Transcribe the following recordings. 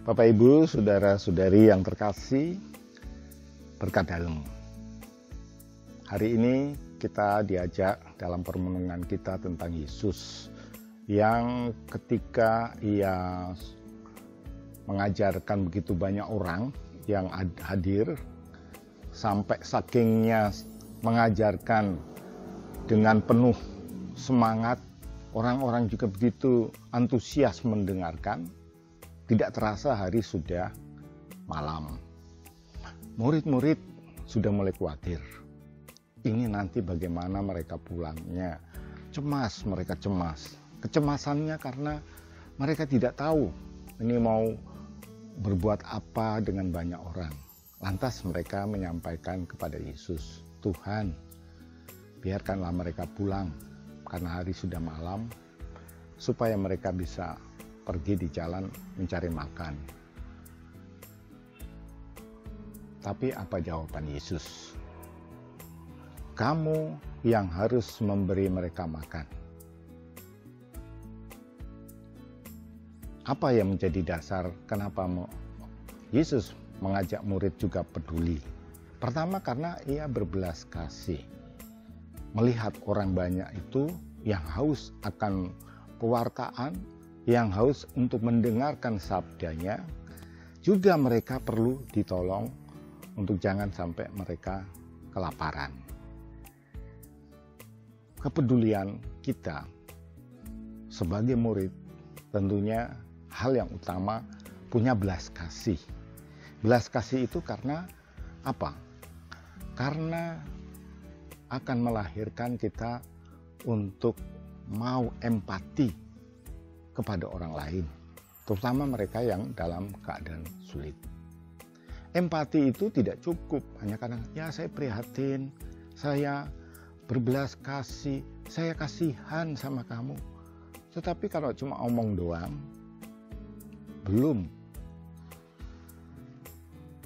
Bapak Ibu, saudara-saudari yang terkasih, berkat dalam. Hari ini kita diajak dalam permenungan kita tentang Yesus yang ketika ia mengajarkan begitu banyak orang yang hadir, sampai sakingnya mengajarkan dengan penuh semangat, orang-orang juga begitu antusias mendengarkan. Tidak terasa hari sudah malam. Murid-murid sudah mulai khawatir. Ini nanti bagaimana mereka pulangnya. Mereka cemas. Kecemasannya karena mereka tidak tahu ini mau berbuat apa dengan banyak orang. Lantas mereka menyampaikan kepada Yesus, Tuhan, biarkanlah mereka pulang karena hari sudah malam, supaya mereka bisa pergi di jalan mencari makan. Tapi apa jawaban Yesus? Kamu yang harus memberi mereka makan. Apa yang menjadi dasar kenapa Yesus mengajak murid juga peduli? Pertama, karena ia berbelas kasih. Melihat orang banyak itu yang haus akan pewartaan, yang haus untuk mendengarkan sabdanya, juga mereka perlu ditolong untuk jangan sampai mereka kelaparan. Kepedulian kita sebagai murid tentunya hal yang utama punya belas kasih. Belas kasih itu karena apa? Karena akan melahirkan kita untuk mau empati kepada orang lain, terutama mereka yang dalam keadaan sulit. Empati itu tidak cukup hanya karena ya saya prihatin, saya berbelas kasih, saya kasihan sama kamu. Tetapi kalau cuma omong doang, belum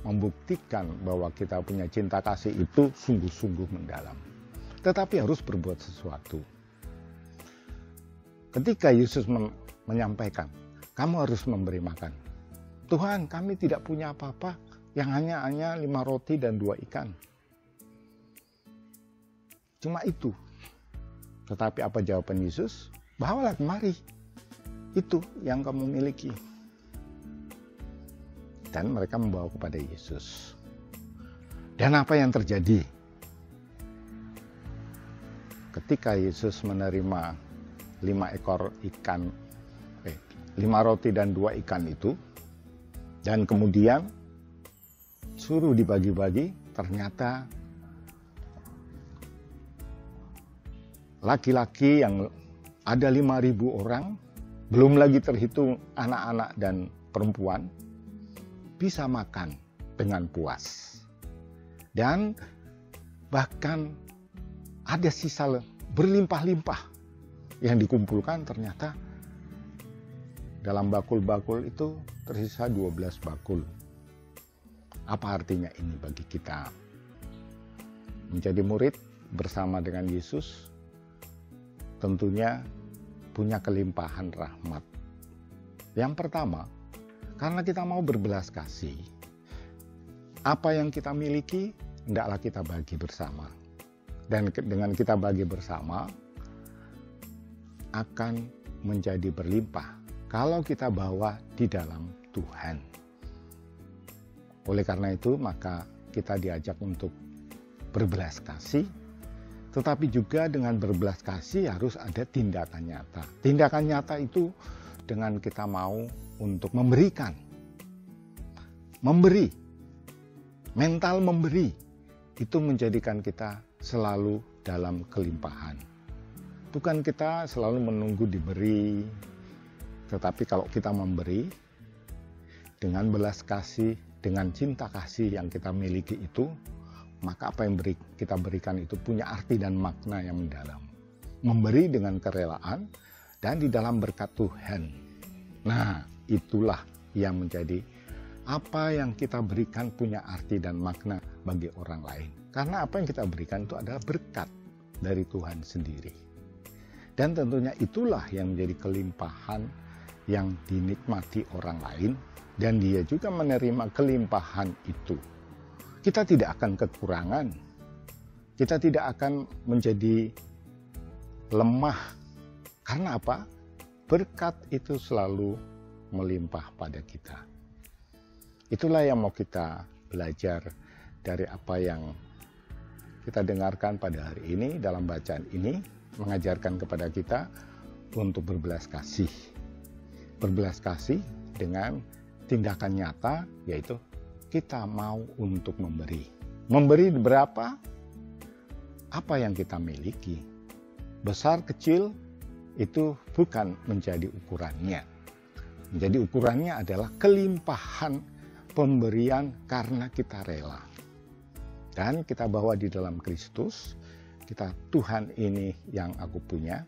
membuktikan bahwa kita punya cinta kasih itu sungguh-sungguh mendalam. Tetapi harus berbuat sesuatu. Ketika Yesus menyampaikan, kamu harus memberi makan. Tuhan, kami tidak punya apa-apa, yang hanya 5 roti dan 2 ikan. Cuma itu. Tetapi apa jawaban Yesus? Bawalah kemari. Itu yang kamu miliki. Dan mereka membawa kepada Yesus. Dan apa yang terjadi? Ketika Yesus menerima 5 roti dan 2 ikan itu, dan kemudian suruh dibagi-bagi, ternyata laki-laki yang ada 5.000 orang, belum lagi terhitung anak-anak dan perempuan, bisa makan dengan puas. Dan bahkan ada sisa berlimpah-limpah yang dikumpulkan, ternyata dalam bakul-bakul itu tersisa 12 bakul. Apa artinya ini bagi kita? Menjadi murid bersama dengan Yesus tentunya punya kelimpahan rahmat. Yang pertama, karena kita mau berbelas kasih, apa yang kita miliki hendaklah kita bagi bersama. Dan dengan kita bagi bersama akan menjadi berlimpah kalau kita bawa di dalam Tuhan. Oleh karena itu, maka kita diajak untuk berbelas kasih, tetapi juga dengan berbelas kasih harus ada tindakan nyata. Tindakan nyata itu dengan kita mau untuk memberikan. Memberi. Mental memberi. Itu menjadikan kita selalu dalam kelimpahan. Bukan kita selalu menunggu diberi, tetapi kalau kita memberi dengan belas kasih, dengan cinta kasih yang kita miliki itu, maka apa yang kita berikan itu punya arti dan makna yang mendalam. Memberi dengan kerelaan dan di dalam berkat Tuhan. Nah, itulah yang menjadi apa yang kita berikan punya arti dan makna bagi orang lain. Karena apa yang kita berikan itu adalah berkat dari Tuhan sendiri. Dan tentunya itulah yang menjadi kelimpahan yang dinikmati orang lain dan Dia juga menerima kelimpahan itu. Kita tidak akan kekurangan, kita tidak akan menjadi lemah. Karena apa? Berkat itu selalu melimpah pada kita. Itulah yang mau kita belajar dari apa yang kita dengarkan pada hari ini dalam bacaan ini, mengajarkan kepada kita untuk berbelas kasih. Berbelas kasih dengan tindakan nyata, yaitu kita mau untuk memberi. Memberi berapa? Apa yang kita miliki. Besar kecil itu bukan menjadi ukurannya. Menjadi ukurannya adalah kelimpahan pemberian karena kita rela. Dan kita bawa di dalam Kristus, kita Tuhan ini yang aku punya,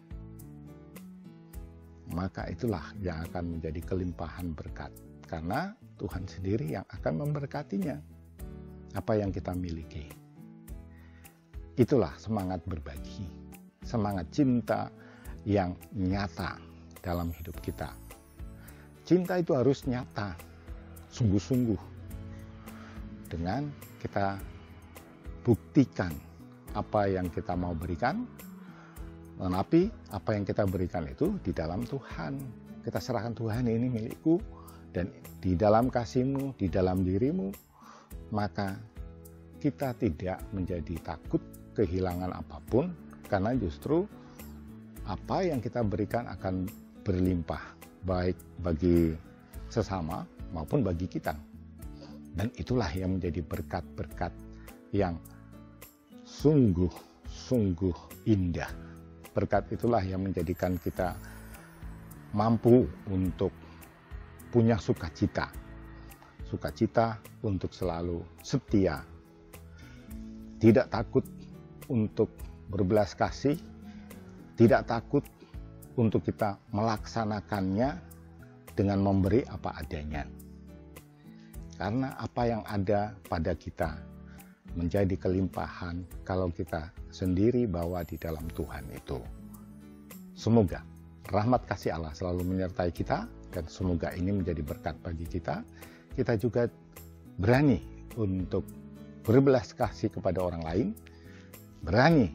maka itulah yang akan menjadi kelimpahan berkat. Karena Tuhan sendiri yang akan memberkatinya. Apa yang kita miliki. Itulah semangat berbagi. Semangat cinta yang nyata dalam hidup kita. Cinta itu harus nyata. Sungguh-sungguh. Dengan kita buktikan apa yang kita mau berikan. Tetapi apa yang kita berikan itu di dalam Tuhan. Kita serahkan, Tuhan, ini milikku. Dan di dalam kasih-Mu, di dalam diri-Mu, maka kita tidak menjadi takut kehilangan apapun, karena justru apa yang kita berikan akan berlimpah, baik bagi sesama maupun bagi kita. Dan itulah yang menjadi berkat-berkat yang sungguh-sungguh indah. Berkat itulah yang menjadikan kita mampu untuk punya sukacita. Sukacita untuk selalu setia. Tidak takut untuk berbelas kasih. Tidak takut untuk kita melaksanakannya dengan memberi apa adanya. Karena apa yang ada pada kita menjadi kelimpahan kalau kita sendiri bawa di dalam Tuhan itu. Semoga rahmat kasih Allah selalu menyertai kita. Dan semoga ini menjadi berkat bagi kita. Kita juga berani untuk berbelas kasih kepada orang lain. Berani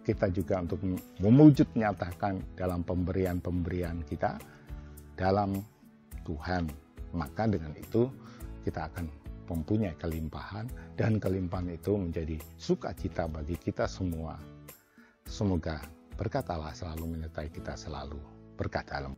kita juga untuk mewujud nyatakan dalam pemberian-pemberian kita dalam Tuhan. Maka dengan itu kita akan mempunyai kelimpahan. Dan kelimpahan itu menjadi sukacita bagi kita semua. Semoga berkat Allah selalu menyertai kita selalu. Berkat dalam.